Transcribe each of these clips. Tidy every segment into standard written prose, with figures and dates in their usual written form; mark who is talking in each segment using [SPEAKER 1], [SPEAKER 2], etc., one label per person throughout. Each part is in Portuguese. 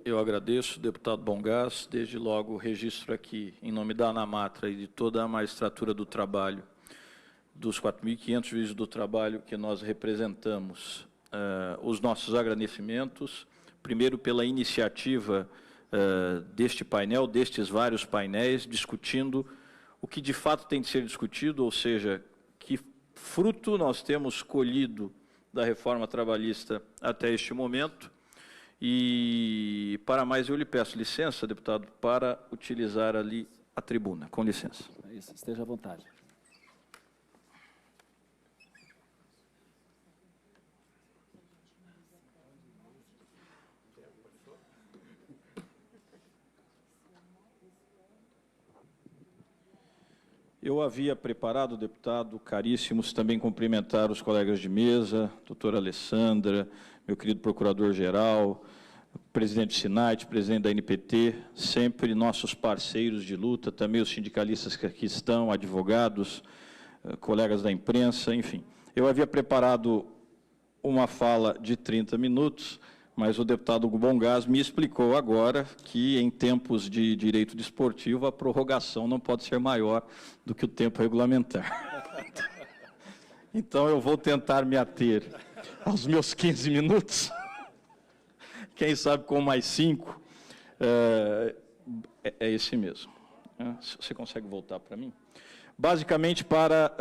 [SPEAKER 1] Eu agradeço, deputado Bongás. Desde logo registro aqui, em nome da ANAMATRA e de toda a magistratura do trabalho, dos 4.500 juízes do trabalho que nós representamos, os nossos agradecimentos, primeiro pela iniciativa deste painel, destes vários painéis, discutindo o que de fato tem de ser discutido, ou seja, que fruto nós temos colhido da reforma trabalhista até este momento. E, para mais, eu lhe peço licença, deputado, para utilizar ali a tribuna. Com licença.
[SPEAKER 2] É isso, esteja à vontade.
[SPEAKER 1] Eu havia preparado, deputado, caríssimos, também cumprimentar os colegas de mesa, doutora Alessandra, meu querido procurador-geral, presidente do SINAIT, presidente da NPT, sempre nossos parceiros de luta, também os sindicalistas que aqui estão, advogados, colegas da imprensa, enfim. Eu havia preparado uma fala de 30 minutos, mas o deputado Bongás me explicou agora que, em tempos de direito desportivo, a prorrogação não pode ser maior do que o tempo regulamentar. Então, eu vou tentar me ater aos meus 15 minutos, quem sabe com mais 5, é esse mesmo. Você consegue voltar para mim? Basicamente, para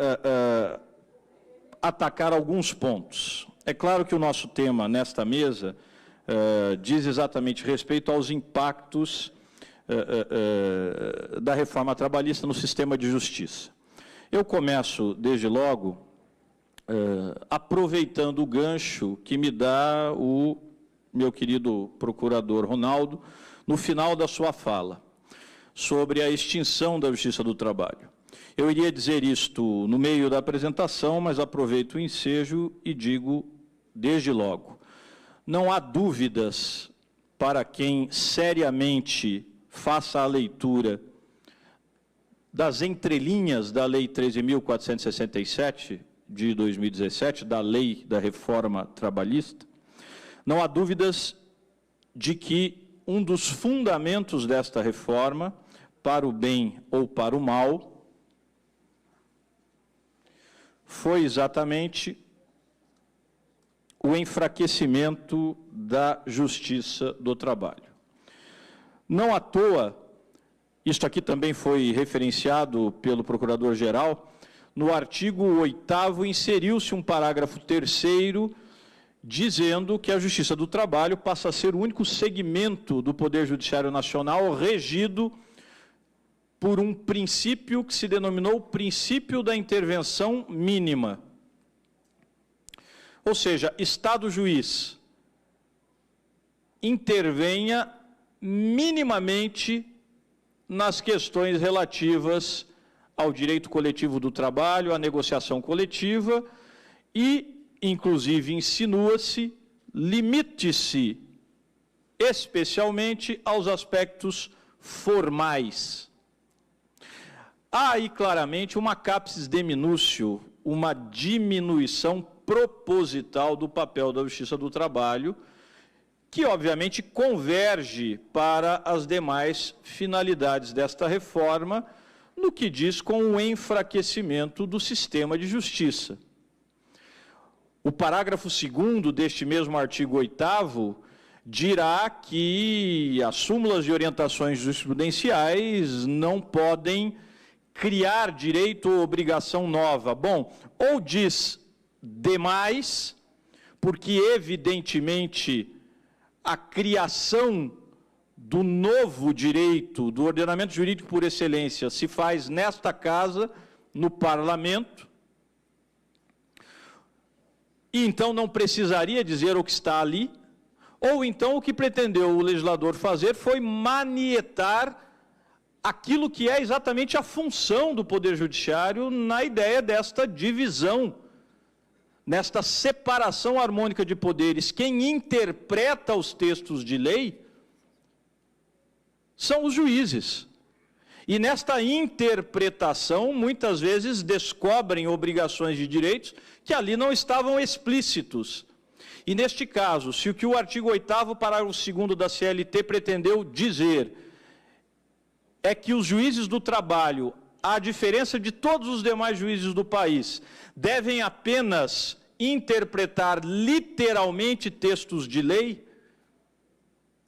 [SPEAKER 1] atacar alguns pontos. É claro que o nosso tema nesta mesa diz exatamente respeito aos impactos da reforma trabalhista no sistema de justiça. Eu começo, desde logo, aproveitando o gancho que me dá o meu querido procurador Ronaldo, no final da sua fala, sobre a extinção da Justiça do Trabalho. Eu iria dizer isto no meio da apresentação, mas aproveito o ensejo e digo desde logo. Não há dúvidas para quem seriamente faça a leitura das entrelinhas da Lei 13.467, de 2017, da Lei da Reforma Trabalhista, não há dúvidas de que um dos fundamentos desta reforma, para o bem ou para o mal, foi exatamente o enfraquecimento da justiça do trabalho. Não à toa, isto aqui também foi referenciado pelo Procurador-Geral, no artigo 8º inseriu-se um parágrafo 3º dizendo que a Justiça do Trabalho passa a ser o único segmento do Poder Judiciário Nacional regido por um princípio que se denominou princípio da intervenção mínima. Ou seja, Estado juiz intervenha minimamente nas questões relativas ao direito coletivo do trabalho, à negociação coletiva e, inclusive, insinua-se, limite-se especialmente aos aspectos formais. Há aí claramente uma capsis deminutio, uma diminuição proposital do papel da Justiça do Trabalho, que obviamente converge para as demais finalidades desta reforma, no que diz com o enfraquecimento do sistema de justiça. O parágrafo 2º deste mesmo artigo 8º dirá que as súmulas de orientações jurisprudenciais não podem criar direito ou obrigação nova. Bom, ou diz demais, porque evidentemente a criação do novo direito, do ordenamento jurídico por excelência, se faz nesta casa, no parlamento, e então não precisaria dizer o que está ali, ou então o que pretendeu o legislador fazer foi manietar aquilo que é exatamente a função do Poder Judiciário na ideia desta divisão, nesta separação harmônica de poderes. Quem interpreta os textos de lei são os juízes. E nesta interpretação, muitas vezes descobrem obrigações de direitos que ali não estavam explícitos. E, neste caso, se o que o artigo 8º, parágrafo 2º da CLT pretendeu dizer é que os juízes do trabalho, à diferença de todos os demais juízes do país, devem apenas interpretar literalmente textos de lei,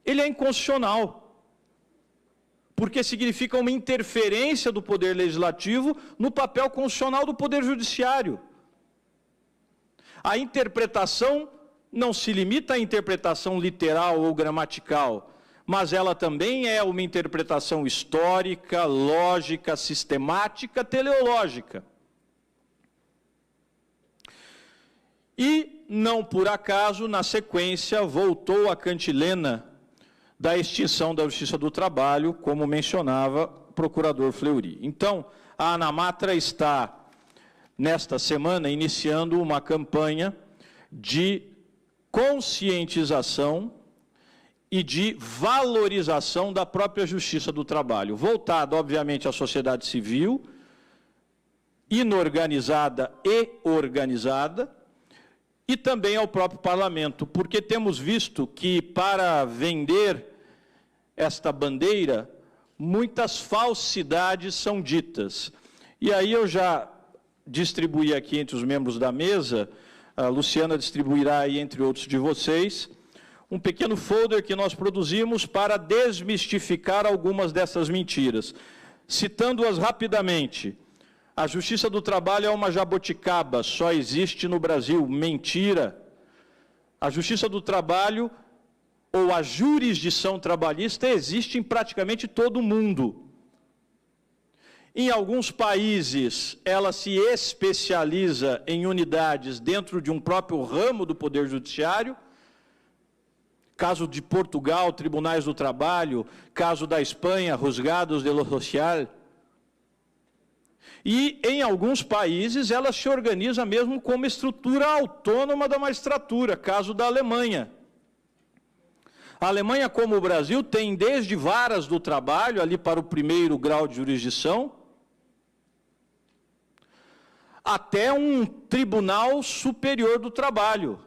[SPEAKER 1] ele é inconstitucional, porque significa uma interferência do Poder Legislativo no papel constitucional do Poder Judiciário. A interpretação não se limita à interpretação literal ou gramatical, mas ela também é uma interpretação histórica, lógica, sistemática, teleológica. E, não por acaso, na sequência, voltou a cantilena da extinção da Justiça do Trabalho, como mencionava o procurador Fleury. Então, a ANAMATRA está, nesta semana, iniciando uma campanha de conscientização e de valorização da própria Justiça do Trabalho, voltada, obviamente, à sociedade civil, inorganizada e organizada, e também ao próprio parlamento, porque temos visto que, para vender esta bandeira, muitas falsidades são ditas. E aí eu já distribuí aqui entre os membros da mesa, a Luciana distribuirá aí entre outros de vocês, um pequeno folder que nós produzimos para desmistificar algumas dessas mentiras. Citando-as rapidamente: a Justiça do Trabalho é uma jabuticaba, só existe no Brasil. Mentira. A Justiça do Trabalho, ou a jurisdição trabalhista, existe em praticamente todo o mundo. Em alguns países, ela se especializa em unidades dentro de um próprio ramo do Poder Judiciário. Caso de Portugal, Tribunais do Trabalho. Caso da Espanha, Juzgados de lo Social. E, em alguns países, ela se organiza mesmo como estrutura autônoma da magistratura, caso da Alemanha. A Alemanha, como o Brasil, tem desde varas do trabalho, ali para o primeiro grau de jurisdição, até um tribunal superior do trabalho,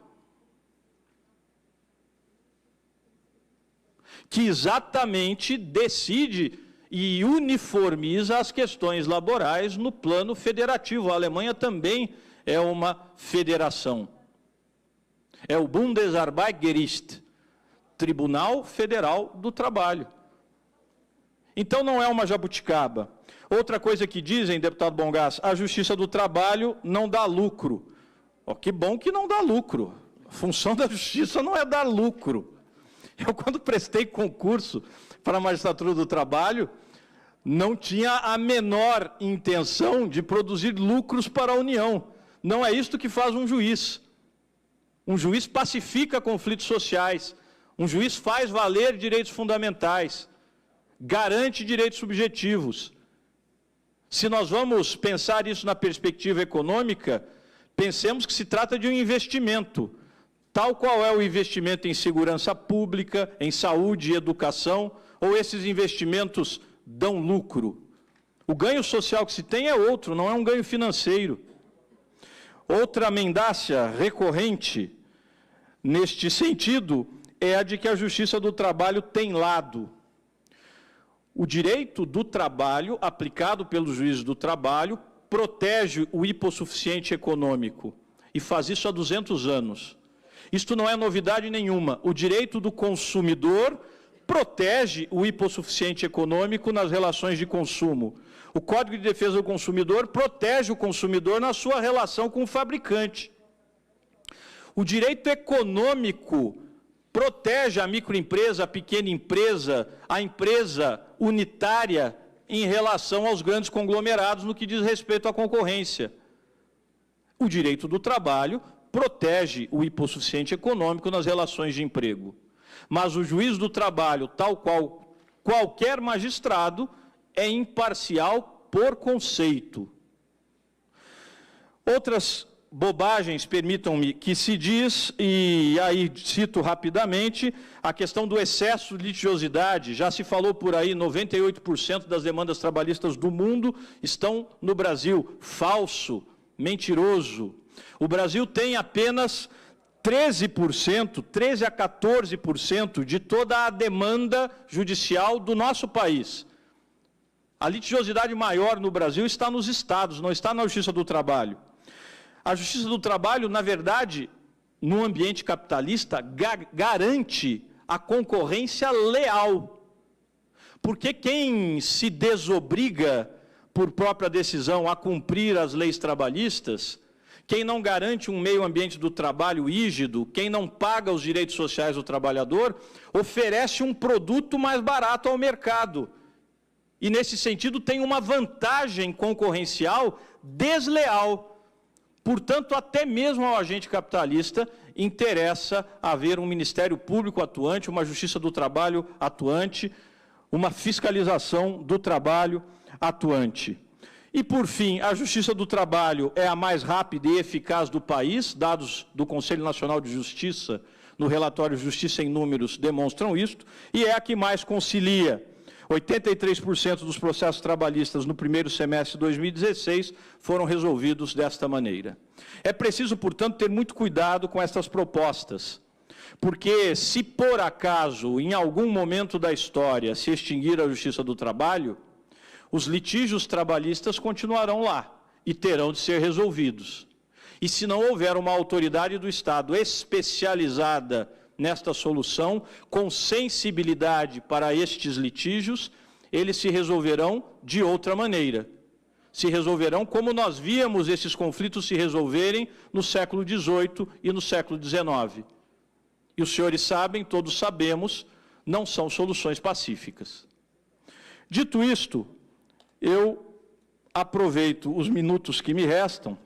[SPEAKER 1] que exatamente decide e uniformiza as questões laborais no plano federativo. A Alemanha também é uma federação. É o Bundesarbeitsgericht, Tribunal Federal do Trabalho. Então não é uma jabuticaba. Outra coisa que dizem, deputado Bongás, a Justiça do Trabalho não dá lucro. Oh, que bom que não dá lucro. A função da Justiça não é dar lucro. Eu, quando prestei concurso para a magistratura do trabalho, não tinha a menor intenção de produzir lucros para a União. Não é isto que faz um juiz. Um juiz pacifica conflitos sociais. Um juiz faz valer direitos fundamentais. Garante direitos subjetivos. Se nós vamos pensar isso na perspectiva econômica, pensemos que se trata de um investimento. Tal qual é o investimento em segurança pública, em saúde e educação, ou esses investimentos dão lucro? O ganho social que se tem é outro, não é um ganho financeiro. Outra mendácia recorrente neste sentido é a de que a Justiça do Trabalho tem lado. O direito do trabalho, aplicado pelos juízes do trabalho, protege o hipossuficiente econômico, e faz isso há 200 anos. Isto não é novidade nenhuma. O direito do consumidor protege o hipossuficiente econômico nas relações de consumo. O Código de Defesa do Consumidor protege o consumidor na sua relação com o fabricante. O direito econômico protege a microempresa, a pequena empresa, a empresa unitária em relação aos grandes conglomerados no que diz respeito à concorrência. O direito do trabalho protege o hipossuficiente econômico nas relações de emprego. Mas o juiz do trabalho, tal qual qualquer magistrado, é imparcial por conceito. Outras bobagens, permitam-me, que se diz, e aí cito rapidamente, a questão do excesso de litigiosidade. Já se falou por aí, 98% das demandas trabalhistas do mundo estão no Brasil. Falso, mentiroso. O Brasil tem apenas 13% a 14% de toda a demanda judicial do nosso país. A litigiosidade maior no Brasil está nos estados, não está na Justiça do Trabalho. A Justiça do Trabalho, na verdade, no ambiente capitalista, garante a concorrência leal. Porque quem se desobriga por própria decisão a cumprir as leis trabalhistas, quem não garante um meio ambiente do trabalho rígido, quem não paga os direitos sociais do trabalhador, oferece um produto mais barato ao mercado. E, nesse sentido, tem uma vantagem concorrencial desleal. Portanto, até mesmo ao agente capitalista interessa haver um Ministério Público atuante, uma Justiça do Trabalho atuante, uma fiscalização do trabalho atuante. E, por fim, a Justiça do Trabalho é a mais rápida e eficaz do país, dados do Conselho Nacional de Justiça, no relatório Justiça em Números, demonstram isto, e é a que mais concilia. 83% dos processos trabalhistas no primeiro semestre de 2016 foram resolvidos desta maneira. É preciso, portanto, ter muito cuidado com estas propostas, porque se por acaso, em algum momento da história, se extinguir a Justiça do Trabalho, os litígios trabalhistas continuarão lá e terão de ser resolvidos. E se não houver uma autoridade do Estado especializada nesta solução, com sensibilidade para estes litígios, eles se resolverão de outra maneira. Se resolverão como nós víamos esses conflitos se resolverem no século XVIII e no século XIX. E os senhores sabem, todos sabemos, não são soluções pacíficas. Dito isto, eu aproveito os minutos que me restam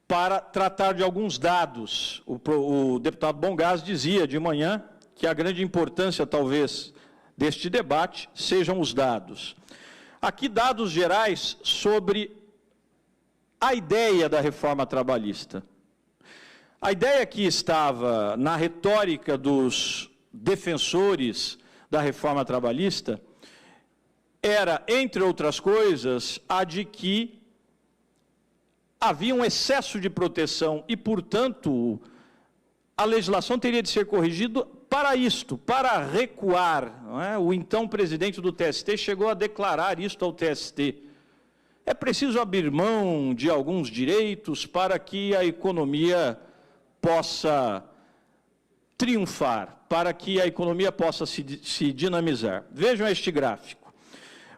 [SPEAKER 1] para tratar de alguns dados. O deputado Bongás dizia de manhã que a grande importância, talvez, deste debate sejam os dados. Aqui, dados gerais sobre a ideia da reforma trabalhista. A ideia que estava na retórica dos defensores da reforma trabalhista era, entre outras coisas, a de que havia um excesso de proteção e, portanto, a legislação teria de ser corrigida para isto, para recuar. Não é? O então presidente do TST chegou a declarar isto ao TST. É preciso abrir mão de alguns direitos para que a economia possa triunfar, para que a economia possa se dinamizar. Vejam este gráfico.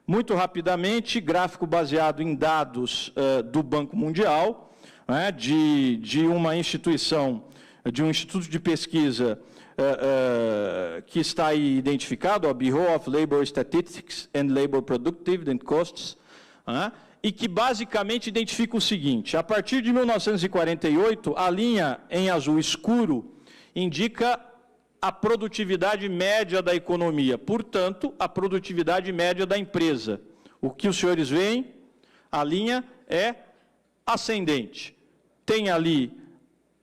[SPEAKER 1] Muito rapidamente, gráfico baseado em dados do Banco Mundial, né, de uma instituição, de um instituto de pesquisa que está aí identificado, o Bureau of Labor Statistics and Labor Productivity and Costs, né, e que basicamente identifica o seguinte: a partir de 1948, a linha em azul escuro indica a produtividade média da economia, portanto, a produtividade média da empresa. O que os senhores veem, a linha é ascendente. Tem ali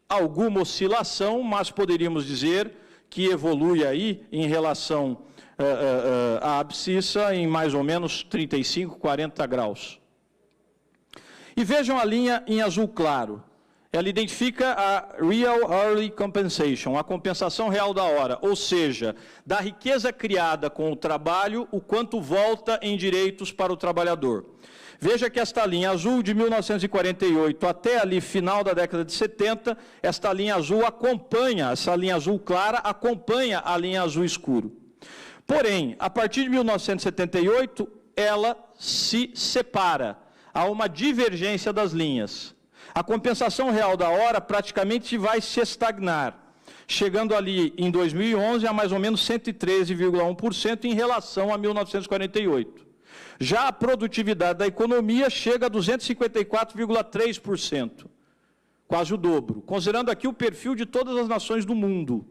[SPEAKER 1] alguma oscilação, mas poderíamos dizer que evolui aí em relação à abscissa em mais ou menos 35, 40 graus. E vejam a linha em azul claro. Ela identifica a Real Hourly Compensation, a compensação real da hora, ou seja, da riqueza criada com o trabalho, o quanto volta em direitos para o trabalhador. Veja que esta linha azul de 1948 até ali final da década de 70, esta linha azul acompanha, essa linha azul clara acompanha a linha azul escuro. Porém, a partir de 1978, ela se separa, há uma divergência das linhas. A compensação real da hora praticamente vai se estagnar, chegando ali em 2011 a mais ou menos 113,1% em relação a 1948. Já a produtividade da economia chega a 254,3%, quase o dobro, considerando aqui o perfil de todas as nações do mundo.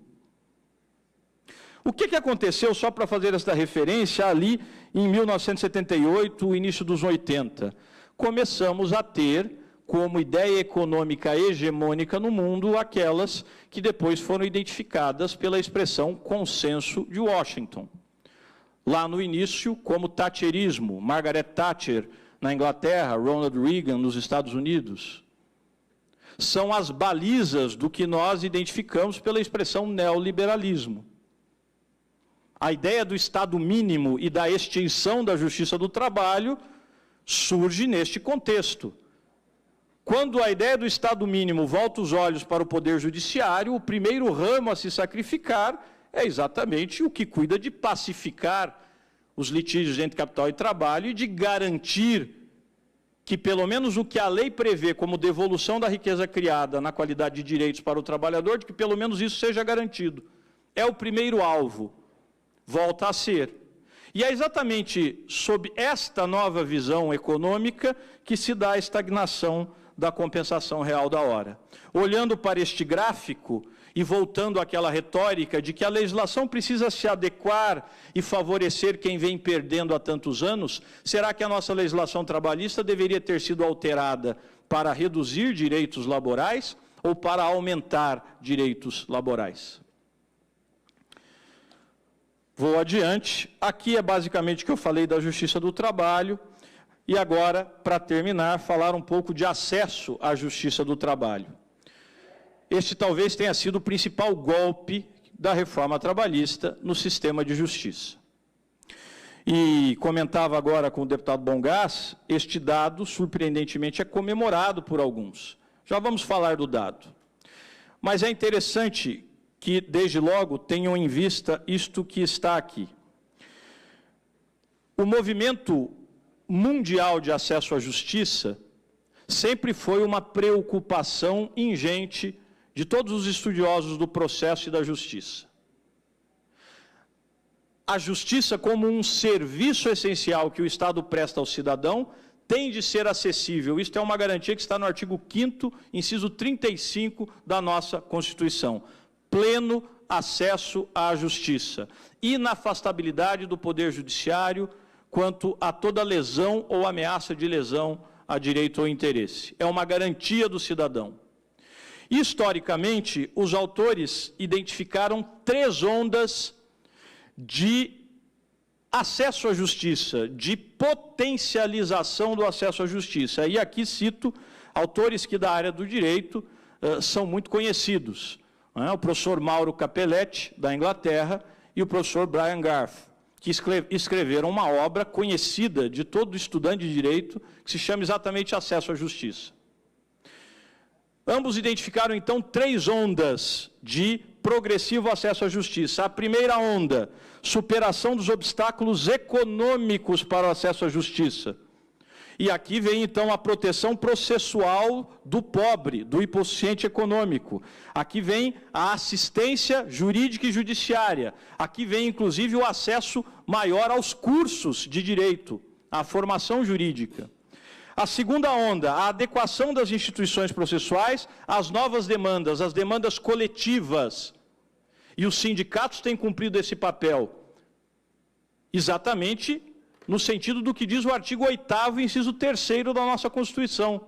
[SPEAKER 1] O que aconteceu, só para fazer esta referência, ali em 1978, início dos 80? Começamos a ter como ideia econômica hegemônica no mundo aquelas que depois foram identificadas pela expressão consenso de Washington. Lá no início, como thatcherismo, Margaret Thatcher na Inglaterra, Ronald Reagan nos Estados Unidos. são as balizas do que nós identificamos pela expressão neoliberalismo. A ideia do Estado mínimo e da extinção da justiça do trabalho surge neste contexto. Quando a ideia do Estado mínimo volta os olhos para o Poder Judiciário, o primeiro ramo a se sacrificar é exatamente o que cuida de pacificar os litígios entre capital e trabalho e de garantir que, pelo menos o que a lei prevê como devolução da riqueza criada na qualidade de direitos para o trabalhador, de que pelo menos isso seja garantido. É o primeiro alvo, volta a ser. E é exatamente sob esta nova visão econômica que se dá a estagnação da compensação real da hora. Olhando para este gráfico e voltando àquela retórica de que a legislação precisa se adequar e favorecer quem vem perdendo há tantos anos, será que a nossa legislação trabalhista deveria ter sido alterada para reduzir direitos laborais ou para aumentar direitos laborais? Vou adiante. Aqui é basicamente o que eu falei da justiça do trabalho. E agora, para terminar, falar um pouco de acesso à justiça do trabalho. Este talvez tenha sido o principal golpe da reforma trabalhista no sistema de justiça. E comentava agora com o deputado Bongás, este dado, surpreendentemente, é comemorado por alguns. Já vamos falar do dado. Mas é interessante que, desde logo, tenham em vista isto que está aqui. O movimento mundial de acesso à justiça sempre foi uma preocupação ingente de todos os estudiosos do processo e da justiça. A justiça, como um serviço essencial que o Estado presta ao cidadão, tem de ser acessível. Isto é uma garantia que está no artigo 5º, inciso 35 da nossa Constituição. Pleno acesso à justiça. Inafastabilidade do Poder Judiciário quanto a toda lesão ou ameaça de lesão a direito ou interesse. É uma garantia do cidadão. Historicamente, os autores identificaram 3 ondas de acesso à justiça, de potencialização do acesso à justiça. E aqui cito autores que da área do direito são muito conhecidos. O professor Mauro Capelletti, da Inglaterra, e o professor Brian Garth, que escreveram uma obra conhecida de todo estudante de direito, que se chama exatamente Acesso à Justiça. Ambos identificaram, então, 3 ondas de progressivo acesso à justiça. A primeira onda, superação dos obstáculos econômicos para o acesso à justiça. E aqui vem, então, a proteção processual do pobre, do hipossuficiente econômico. Aqui vem a assistência jurídica e judiciária. Aqui vem, inclusive, o acesso maior aos cursos de direito, à formação jurídica. A segunda onda, a adequação das instituições processuais às novas demandas, às demandas coletivas. E os sindicatos têm cumprido esse papel, exatamente no sentido do que diz o artigo 8º, inciso 3º da nossa Constituição,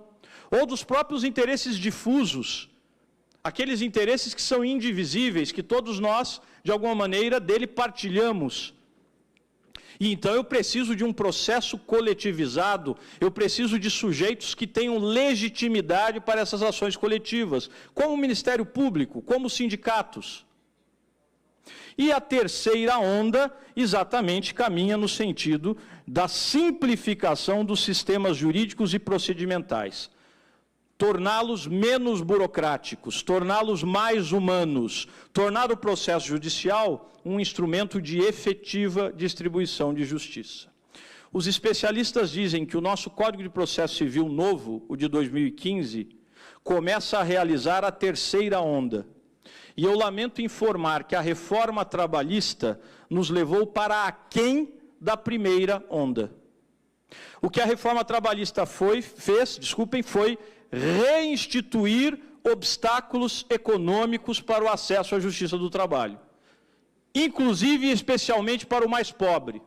[SPEAKER 1] ou dos próprios interesses difusos, aqueles interesses que são indivisíveis, que todos nós, de alguma maneira, dele partilhamos. E então eu preciso de um processo coletivizado, eu preciso de sujeitos que tenham legitimidade para essas ações coletivas, como o Ministério Público, como os sindicatos. E a terceira onda, exatamente, caminha no sentido da simplificação dos sistemas jurídicos e procedimentais. Torná-los menos burocráticos, torná-los mais humanos, tornar o processo judicial um instrumento de efetiva distribuição de justiça. Os especialistas dizem que o nosso Código de Processo Civil novo, o de 2015, começa a realizar a terceira onda. E eu lamento informar que a reforma trabalhista nos levou para aquém da primeira onda. O que a reforma trabalhista fez, foi reinstituir obstáculos econômicos para o acesso à justiça do trabalho, inclusive e especialmente para o mais pobre.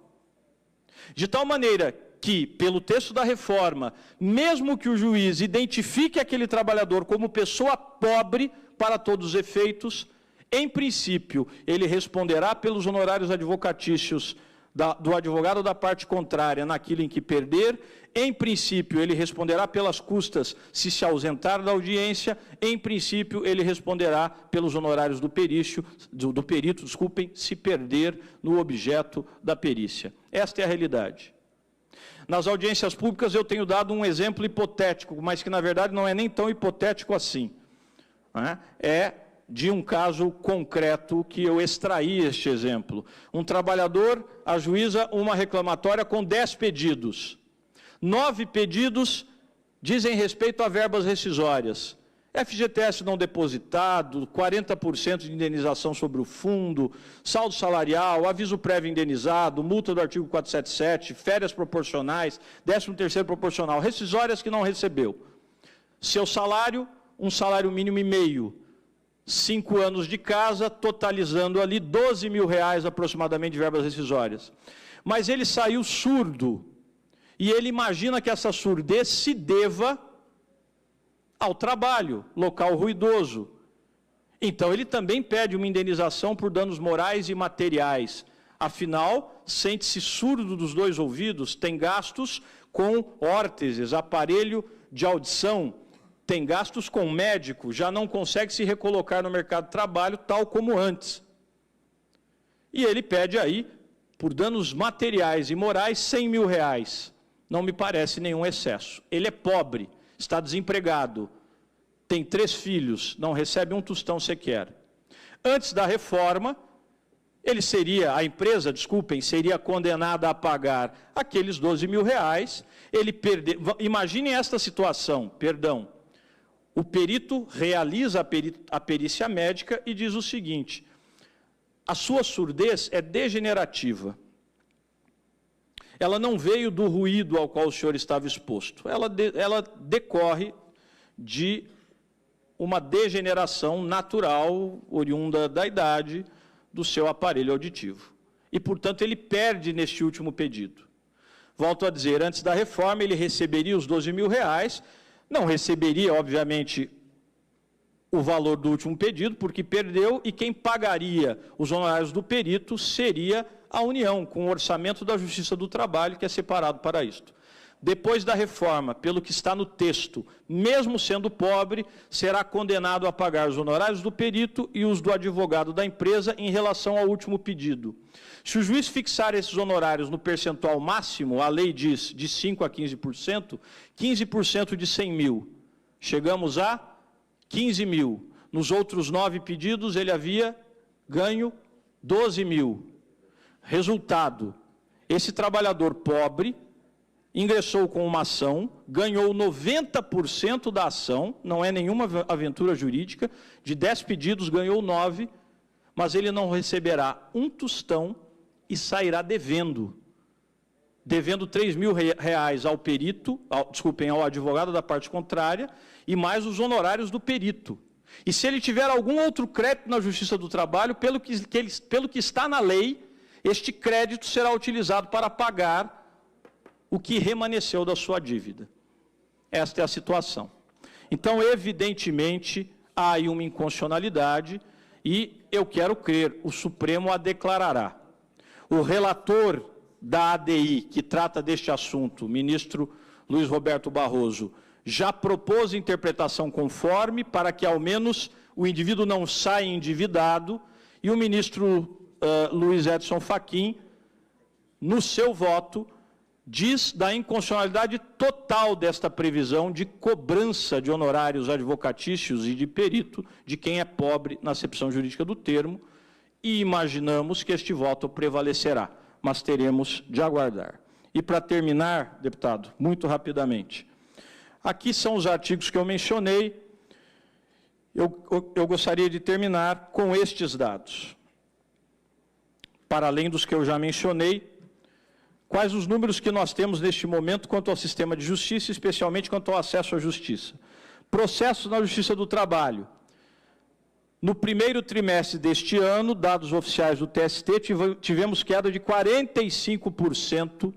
[SPEAKER 1] De tal maneira que, pelo texto da reforma, mesmo que o juiz identifique aquele trabalhador como pessoa pobre para todos os efeitos, em princípio, ele responderá pelos honorários advocatícios do advogado da parte contrária naquilo em que perder. Em princípio, ele responderá pelas custas se ausentar da audiência. Em princípio, ele responderá pelos honorários do perito, se perder no objeto da perícia. Esta é a realidade. Nas audiências públicas, eu tenho dado um exemplo hipotético, mas que, na verdade, não é nem tão hipotético assim. É de um caso concreto que eu extraí este exemplo. Um trabalhador ajuiza uma reclamatória com 10 pedidos. 9 pedidos dizem respeito a verbas rescisórias. FGTS não depositado, 40% de indenização sobre o fundo, saldo salarial, aviso prévio indenizado, multa do artigo 477, férias proporcionais, 13º proporcional, rescisórias que não recebeu. Seu salário, um salário mínimo e meio. 5 anos de casa, totalizando ali R$12 mil aproximadamente de verbas rescisórias. Mas ele saiu surdo, e ele imagina que essa surdez se deva ao trabalho, local ruidoso. Então ele também pede uma indenização por danos morais e materiais. Afinal, sente-se surdo dos 2 ouvidos, tem gastos com órteses, aparelho de audição, tem gastos com médico, já não consegue se recolocar no mercado de trabalho tal como antes. E ele pede aí, por danos materiais e morais, R$100 mil. Não me parece nenhum excesso. Ele é pobre, está desempregado, tem 3 filhos, não recebe um tostão sequer. Antes da reforma, a empresa seria condenada a pagar aqueles R$12 mil. Imaginem esta situação, o perito realiza a perícia médica e diz o seguinte: a sua surdez é degenerativa. Ela não veio do ruído ao qual o senhor estava exposto. Ela decorre de uma degeneração natural, oriunda da idade, do seu aparelho auditivo. E, portanto, ele perde neste último pedido. Volto a dizer, antes da reforma, ele receberia os R$12 mil, não receberia, obviamente, o valor do último pedido, porque perdeu, e quem pagaria os honorários do perito seria a União, com o orçamento da Justiça do Trabalho, que é separado para isto. Depois da reforma, pelo que está no texto, mesmo sendo pobre, será condenado a pagar os honorários do perito e os do advogado da empresa em relação ao último pedido. Se o juiz fixar esses honorários no percentual máximo, a lei diz de 5% a 15%, 15% de 100 mil. Chegamos a 15 mil. Nos outros 9 pedidos, ele havia ganho 12 mil. Resultado, esse trabalhador pobre ingressou com uma ação, ganhou 90% da ação, não é nenhuma aventura jurídica, de 10 pedidos ganhou 9, mas ele não receberá um tostão e sairá devendo R$3 mil ao perito, ao advogado da parte contrária, e mais os honorários do perito. E se ele tiver algum outro crédito na Justiça do Trabalho, pelo que está na lei, este crédito será utilizado para pagar o que remanesceu da sua dívida. Esta é a situação. Então, evidentemente, há aí uma inconstitucionalidade e eu quero crer, o Supremo a declarará. O relator da ADI, que trata deste assunto, o ministro Luiz Roberto Barroso, já propôs interpretação conforme para que, ao menos, o indivíduo não saia endividado, e o ministro Luiz Edson Fachin, no seu voto, diz da inconstitucionalidade total desta previsão de cobrança de honorários advocatícios e de perito de quem é pobre na acepção jurídica do termo, e imaginamos que este voto prevalecerá, mas teremos de aguardar. E para terminar, deputado, muito rapidamente, aqui são os artigos que eu mencionei, eu gostaria de terminar com estes dados. Para além dos que eu já mencionei, quais os números que nós temos neste momento quanto ao sistema de justiça, especialmente quanto ao acesso à justiça? Processos na Justiça do Trabalho. No primeiro trimestre deste ano, dados oficiais do TST, tivemos queda de 45%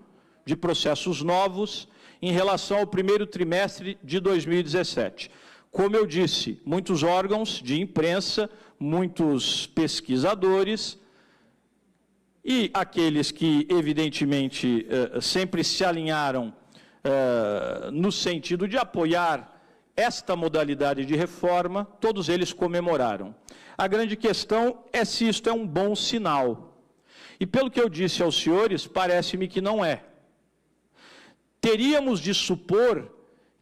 [SPEAKER 1] de processos novos em relação ao primeiro trimestre de 2017. Como eu disse, muitos órgãos de imprensa, muitos pesquisadores e aqueles que, evidentemente, sempre se alinharam no sentido de apoiar esta modalidade de reforma, todos eles comemoraram. A grande questão é se isto é um bom sinal. E pelo que eu disse aos senhores, parece-me que não é. Teríamos de supor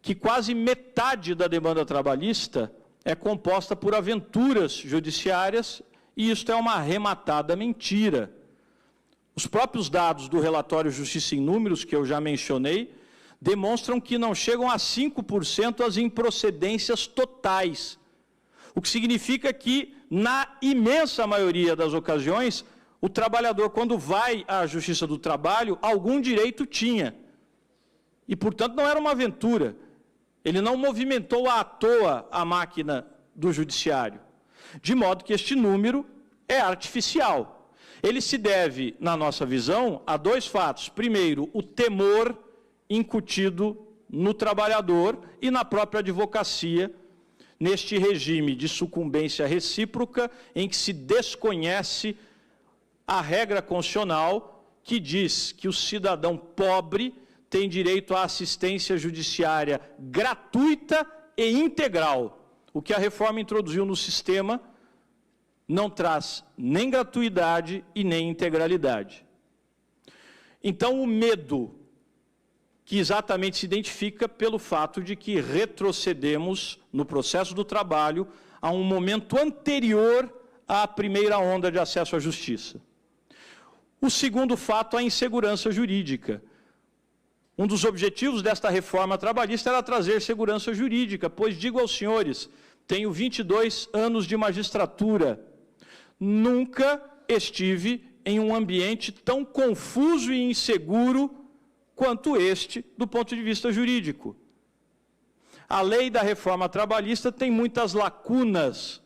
[SPEAKER 1] que quase metade da demanda trabalhista é composta por aventuras judiciárias, e isto é uma arrematada mentira. Os próprios dados do relatório Justiça em Números, que eu já mencionei, demonstram que não chegam a 5% as improcedências totais. O que significa que, na imensa maioria das ocasiões, o trabalhador, quando vai à Justiça do Trabalho, algum direito tinha. E, portanto, não era uma aventura. Ele não movimentou à toa a máquina do judiciário. De modo que este número é artificial. Ele se deve, na nossa visão, a dois fatos. Primeiro, o temor incutido no trabalhador e na própria advocacia, neste regime de sucumbência recíproca, em que se desconhece a regra constitucional que diz que o cidadão pobre tem direito à assistência judiciária gratuita e integral. O que a reforma introduziu no sistema não traz nem gratuidade e nem integralidade. Então, o medo que exatamente se identifica pelo fato de que retrocedemos no processo do trabalho a um momento anterior à primeira onda de acesso à justiça. O segundo fato, a insegurança jurídica. Um dos objetivos desta reforma trabalhista era trazer segurança jurídica, pois, digo aos senhores, tenho 22 anos de magistratura, nunca estive em um ambiente tão confuso e inseguro quanto este, do ponto de vista jurídico. A lei da reforma trabalhista tem muitas lacunas,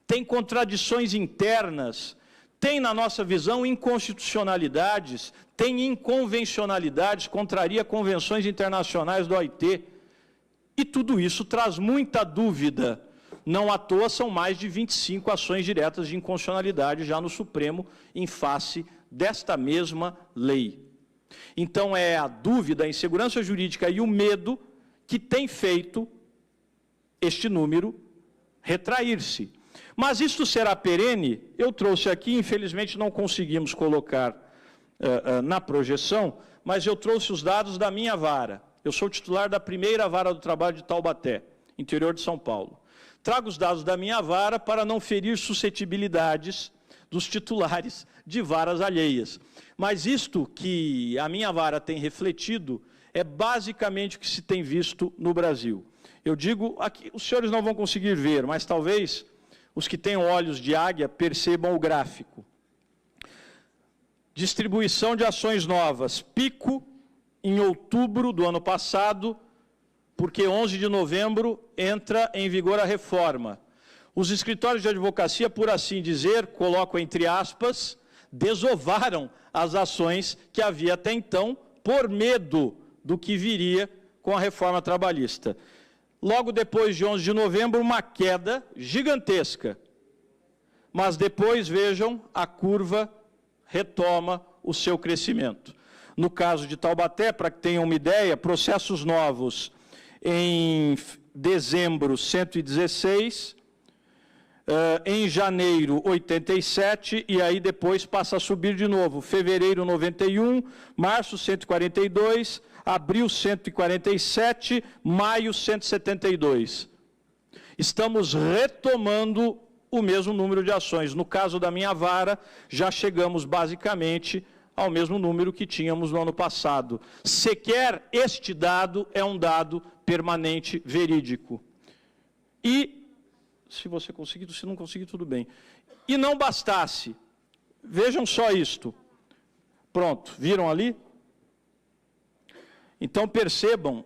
[SPEAKER 1] tem contradições internas, tem, na nossa visão, inconstitucionalidades, tem inconvencionalidades, contraria convenções internacionais do OIT. E tudo isso traz muita dúvida. Não à toa são mais de 25 ações diretas de inconstitucionalidade já no Supremo, em face desta mesma lei. Então, é a dúvida, a insegurança jurídica e o medo que tem feito este número retrair-se. Mas isto será perene? Eu trouxe aqui, infelizmente não conseguimos colocar na projeção, mas eu trouxe os dados da minha vara. Eu sou titular da primeira vara do trabalho de Taubaté, interior de São Paulo. Trago os dados da minha vara para não ferir suscetibilidades dos titulares de varas alheias. Mas isto que a minha vara tem refletido é basicamente o que se tem visto no Brasil. Eu digo, aqui, os senhores não vão conseguir ver, mas talvez os que tenham olhos de águia percebam o gráfico. Distribuição de ações novas, pico em outubro do ano passado, porque 11 de novembro entra em vigor a reforma. Os escritórios de advocacia, por assim dizer, coloco entre aspas, desovaram as ações que havia até então, por medo do que viria com a reforma trabalhista. Logo depois de 11 de novembro, uma queda gigantesca. Mas depois, vejam, a curva retoma o seu crescimento. No caso de Taubaté, para que tenham uma ideia, processos novos em dezembro, 116, em janeiro, 87, e aí depois passa a subir de novo. Fevereiro, 91, março, 142, abril, 147, maio, 172. Estamos retomando o mesmo número de ações. No caso da minha vara, já chegamos basicamente ao mesmo número que tínhamos no ano passado. Sequer este dado é um dado permanente, verídico. E, se você conseguir, se não conseguir, tudo bem. E não bastasse, vejam só isto. Pronto, viram ali? Então percebam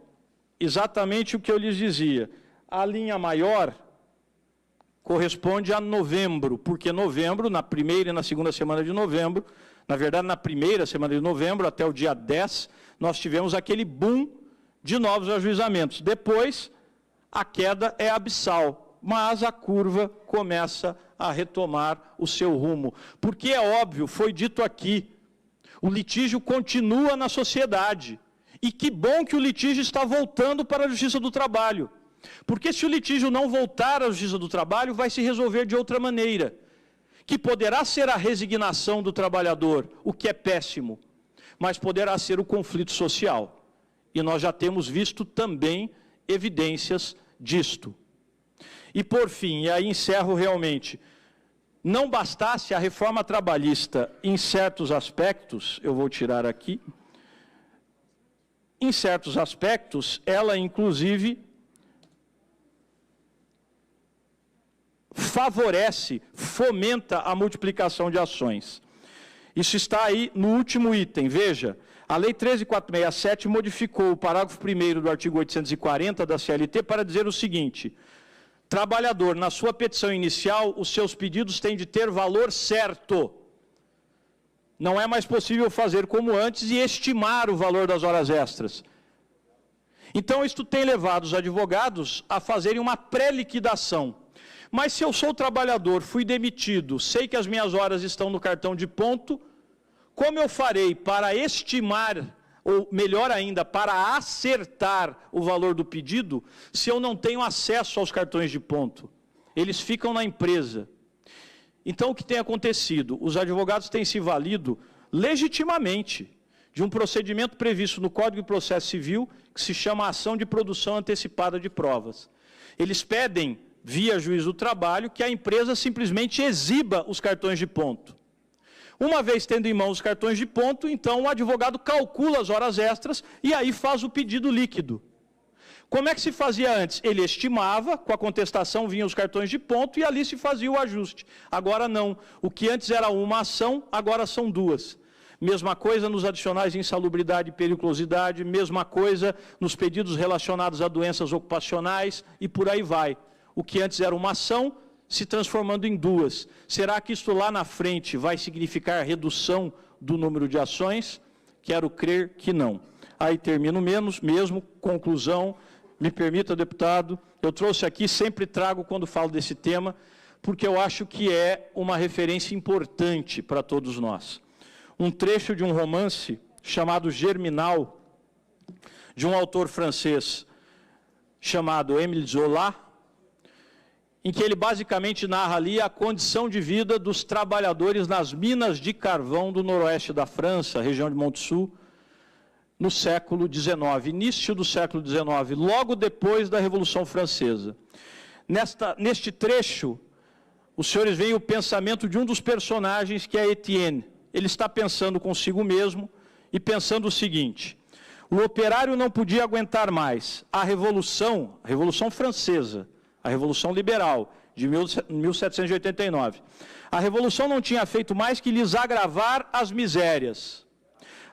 [SPEAKER 1] exatamente o que eu lhes dizia. A linha maior corresponde a novembro, porque novembro, na primeira e na segunda semana de novembro, na verdade, na primeira semana de novembro, até o dia 10, nós tivemos aquele boom de novos ajuizamentos. Depois, a queda é abissal, mas a curva começa a retomar o seu rumo. Porque é óbvio, foi dito aqui, O litígio continua na sociedade. E que bom que o litígio está voltando para a Justiça do Trabalho. Porque se o litígio não voltar à Justiça do Trabalho, vai se resolver de outra maneira. Que poderá ser a resignação do trabalhador, o que é péssimo, mas poderá ser o conflito social. E nós já temos visto também evidências disto. E por fim, e aí encerro realmente, não bastasse a reforma trabalhista em certos aspectos, eu vou tirar aqui, em certos aspectos, ela inclusive favorece, fomenta a multiplicação de ações. Isso está aí no último item, veja, a Lei 13.467 modificou o parágrafo 1º do artigo 840 da CLT para dizer o seguinte: trabalhador, na sua petição inicial, os seus pedidos têm de ter valor certo. Não é mais possível fazer como antes e estimar o valor das horas extras. Então, isto tem levado os advogados a fazerem uma pré-liquidação. Mas se eu sou trabalhador, fui demitido, sei que as minhas horas estão no cartão de ponto, como eu farei para estimar, ou melhor ainda, para acertar o valor do pedido, se eu não tenho acesso aos cartões de ponto? Eles ficam na empresa. Então, o que tem acontecido? Os advogados têm se valido legitimamente de um procedimento previsto no Código de Processo Civil, que se chama Ação de Produção Antecipada de Provas. Eles pedem, via juiz do trabalho, que a empresa simplesmente exiba os cartões de ponto. Uma vez tendo em mãos os cartões de ponto, então o advogado calcula as horas extras e aí faz o pedido líquido. Como é que se fazia antes? Ele estimava, com a contestação vinham os cartões de ponto e ali se fazia o ajuste. Agora não. O que antes era uma ação, agora são duas. Mesma coisa nos adicionais de insalubridade e periculosidade, mesma coisa nos pedidos relacionados a doenças ocupacionais e por aí vai. O que antes era uma ação, se transformando em duas. Será que isto lá na frente vai significar redução do número de ações? Quero crer que não. Aí termino mesmo, conclusão, me permita, deputado, eu trouxe aqui, sempre trago quando falo desse tema, porque eu acho que é uma referência importante para todos nós. Um trecho de um romance chamado Germinal, de um autor francês chamado Émile Zola, em que ele basicamente narra ali a condição de vida dos trabalhadores nas minas de carvão do noroeste da França, região de Montsou, no século XIX, início do século XIX, logo depois da Revolução Francesa. Neste trecho, os senhores veem o pensamento de um dos personagens, que é Etienne. Ele está pensando consigo mesmo e pensando o seguinte: o operário não podia aguentar mais. A Revolução Francesa, a Revolução Liberal, de 1789. A Revolução não tinha feito mais que lhes agravar as misérias.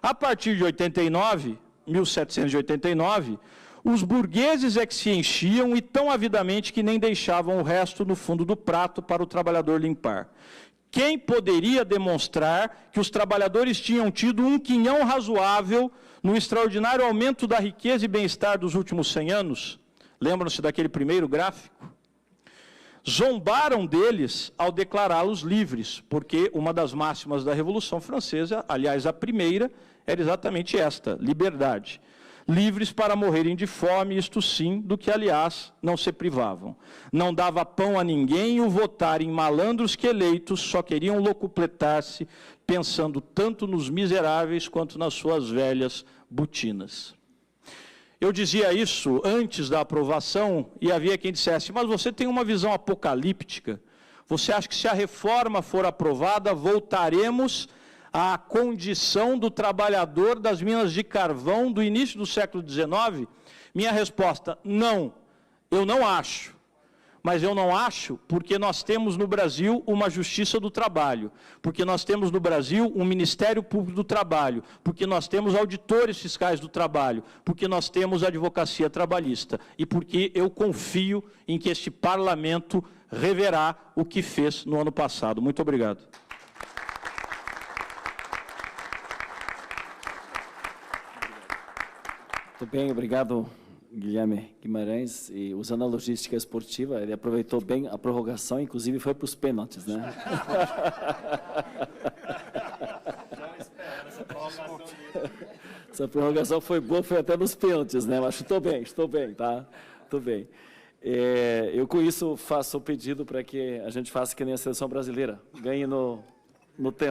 [SPEAKER 1] A partir de 1789, os burgueses é que se enchiam e tão avidamente que nem deixavam o resto no fundo do prato para o trabalhador limpar. Quem poderia demonstrar que os trabalhadores tinham tido um quinhão razoável no extraordinário aumento da riqueza e bem-estar dos últimos 100 anos? Lembram-se daquele primeiro gráfico? Zombaram deles ao declará-los livres, porque uma das máximas da Revolução Francesa, aliás, a primeira, era exatamente esta: liberdade. Livres para morrerem de fome, isto sim, do que, aliás, não se privavam. Não dava pão a ninguém e o votar em malandros que eleitos só queriam locupletar-se, pensando tanto nos miseráveis quanto nas suas velhas botinas. Eu dizia isso antes da aprovação e havia quem dissesse: mas você tem uma visão apocalíptica. Você acha que se a reforma for aprovada, voltaremos à condição do trabalhador das minas de carvão do início do século XIX? Minha resposta: não, eu não acho. Mas eu não acho porque nós temos no Brasil uma Justiça do Trabalho, porque nós temos no Brasil um Ministério Público do Trabalho, porque nós temos auditores fiscais do trabalho, porque nós temos advocacia trabalhista e porque eu confio em que este parlamento reverá o que fez no ano passado. Muito obrigado.
[SPEAKER 2] Muito bem, obrigado, Guilherme Guimarães. E usando a logística esportiva, ele aproveitou bem a prorrogação, inclusive foi para os pênaltis, né? Essa prorrogação foi boa, foi até nos pênaltis, né? Mas estou bem, tá? Estou bem. Eu, com isso, faço o pedido para que a gente faça que nem a seleção brasileira, ganhe no tempo.